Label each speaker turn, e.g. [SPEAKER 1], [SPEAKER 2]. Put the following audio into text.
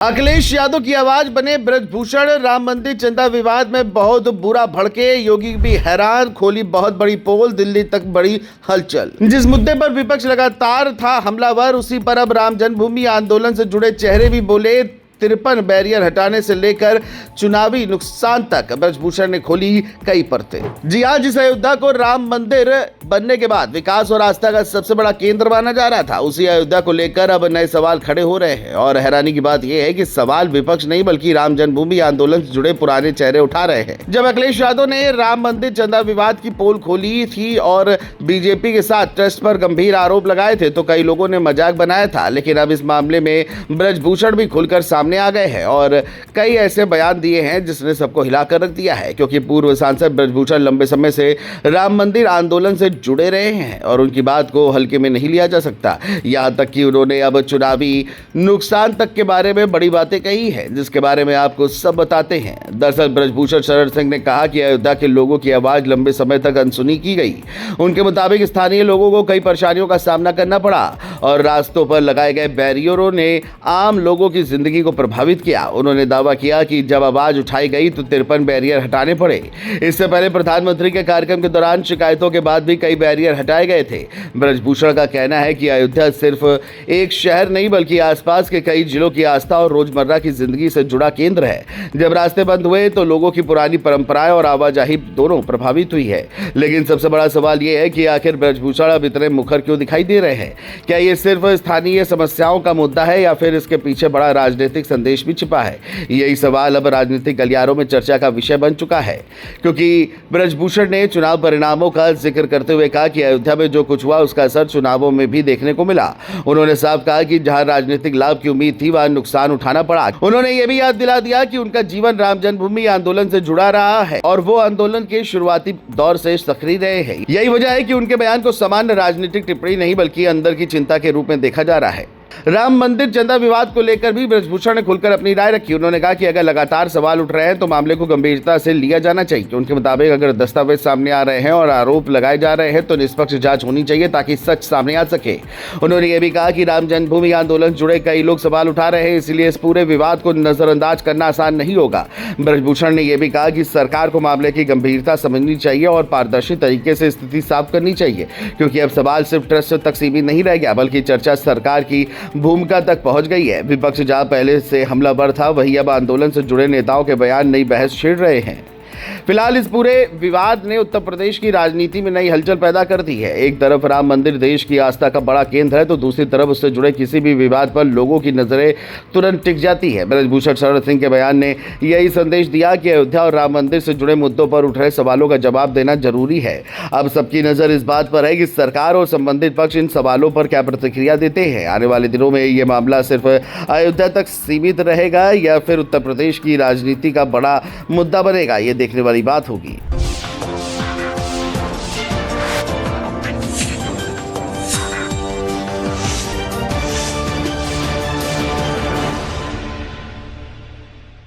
[SPEAKER 1] अखिलेश यादव की आवाज बने ब्रजभूषण। राम मंदिर चंदा विवाद में बहुत बुरा भड़के, योगी भी हैरान, खोली बहुत बड़ी पोल, दिल्ली तक बड़ी हलचल। जिस मुद्दे पर विपक्ष लगातार था हमलावर, उसी पर अब राम जन्मभूमि आंदोलन से जुड़े चेहरे भी बोले। 53 बैरियर हटाने से लेकर चुनावी नुकसान तक ब्रजभूषण ने खोली कई परतें। जी हां, जिस अयोध्या को राम मंदिर बनने के बाद विकास और आस्था का सबसे बड़ा केंद्र माना जा रहा था, उसी अयोध्या को लेकर अब नए सवाल खड़े हो रहे हैं। और हैरानी की बात यह है कि सवाल विपक्ष नहीं बल्कि राम जन्मभूमि आंदोलन से जुड़े पुराने चेहरे उठा रहे हैं। जब अखिलेश यादव ने राम मंदिर चंदा विवाद की पोल खोली थी और बीजेपी के साथ ट्रस्ट पर गंभीर आरोप लगाए थे, तो कई लोगों ने मजाक बनाया था। लेकिन अब इस मामले में ब्रजभूषण भी खुलकर सामने आ गए हैं और कई ऐसे बयान दिए हैं जिसने सबको हिलाकर रख दिया है, क्योंकि पूर्व सांसद ब्रजभूषण लंबे समय से राम मंदिर आंदोलन से जुड़े रहे हैं और उनकी बात को हल्के में नहीं लिया जा सकता। यहां तक कि उन्होंने अब चुनावी नुकसान तक के बारे में बड़ी बातें कही हैं, जिसके बारे में आपको सब बताते हैं। दरअसल ब्रजभूषण शरण सिंह ने कहा कि अयोध्या के लोगों की आवाज लंबे समय तक अनसुनी की गई। उनके मुताबिक स्थानीय लोगों को कई परेशानियों का सामना करना पड़ा और रास्तों पर लगाए गए बैरियरों ने आम लोगों की जिंदगी को प्रभावित किया। उन्होंने दावा किया कि जब आवाज उठाई गई तो 53 बैरियर हटाने पड़े। इससे पहले प्रधानमंत्री के कार्यक्रम के दौरान शिकायतों के बाद भी कई बैरियर हटाए गए थे। ब्रजभूषण का कहना है कि अयोध्या सिर्फ एक शहर नहीं बल्कि आसपास के कई जिलों की आस्था और रोजमर्रा की जिंदगी से जुड़ा केंद्र है। जब रास्ते बंद हुए तो लोगों की पुरानी परंपराएं और आवाजाही दोनों प्रभावित हुई है। लेकिन सबसे बड़ा सवाल यह है कि आखिर ब्रजभूषण अब इतने मुखर क्यों दिखाई दे रहे हैं? क्या ये सिर्फ स्थानीय समस्याओं का मुद्दा है या फिर इसके पीछे बड़ा राजनीतिक संदेश भी छिपा है? यही सवाल अब राजनीतिक गलियारों में चर्चा का विषय बन चुका है, क्योंकि ब्रजभूषण ने चुनाव परिणामों का जिक्र करते हुए कहा कि अयोध्या में जो कुछ हुआ उसका असर चुनावों में भी देखने को मिला। उन्होंने साफ कहा कि जहां राजनीतिक लाभ की उम्मीद थी वहां नुकसान उठाना पड़ा। उन्होंने यह भी याद दिला दिया कि उनका जीवन राम जन्मभूमि आंदोलन से जुड़ा रहा है और वो आंदोलन के शुरुआती दौर से सक्रिय रहे हैं। यही वजह है कि उनके बयान को सामान्य राजनीतिक टिप्पणी नहीं बल्कि अंदर की चिंता के रूप में देखा जा रहा है। राम मंदिर चंदा विवाद को लेकर भी ब्रजभूषण ने खुलकर अपनी राय रखी। उन्होंने कहा कि अगर लगातार सवाल उठ रहे हैं तो मामले को गंभीरता से लिया जाना चाहिए। उनके मुताबिक अगर दस्तावेज सामने आ रहे हैं और आरोप लगाए जा रहे हैं तो निष्पक्ष जांच होनी चाहिए ताकि सच सामने आ सके। उन्होंने यह भी कहा कि राम जन्मभूमि आंदोलन जुड़े कई लोग सवाल उठा रहे हैं, इसलिए इस पूरे विवाद को नजरअंदाज करना आसान नहीं होगा। ब्रजभूषण ने यह भी कहा कि सरकार को मामले की गंभीरता समझनी चाहिए और पारदर्शी तरीके से स्थिति साफ करनी चाहिए, क्योंकि अब सवाल सिर्फ ट्रस्ट तक सीमित नहीं रह गया बल्कि चर्चा सरकार की भूमिका तक पहुंच गई है। विपक्ष जहां पहले से हमलावर था, वहीं अब आंदोलन से जुड़े नेताओं के बयान नई बहस छेड़ रहे हैं। फिलहाल इस पूरे विवाद ने उत्तर प्रदेश की राजनीति में नई हलचल पैदा कर दी है। एक तरफ राम मंदिर देश की आस्था का बड़ा केंद्र है तो दूसरी तरफ उससे जुड़े किसी भी विवाद पर लोगों की नजरें तुरंत टिक जाती है। ब्रजभूषण शरण सिंह के बयान ने यही संदेश दिया कि अयोध्या और राम मंदिर से जुड़े मुद्दों पर उठ रहे सवालों का जवाब देना जरूरी है। अब सबकी नजर इस बात पर है कि सरकार और संबंधित पक्ष इन सवालों पर क्या प्रतिक्रिया देते हैं। आने वाले दिनों में यह मामला सिर्फ अयोध्या तक सीमित रहेगा या फिर उत्तर प्रदेश की राजनीति का बड़ा मुद्दा बनेगा, ये देखने वाली बात होगी।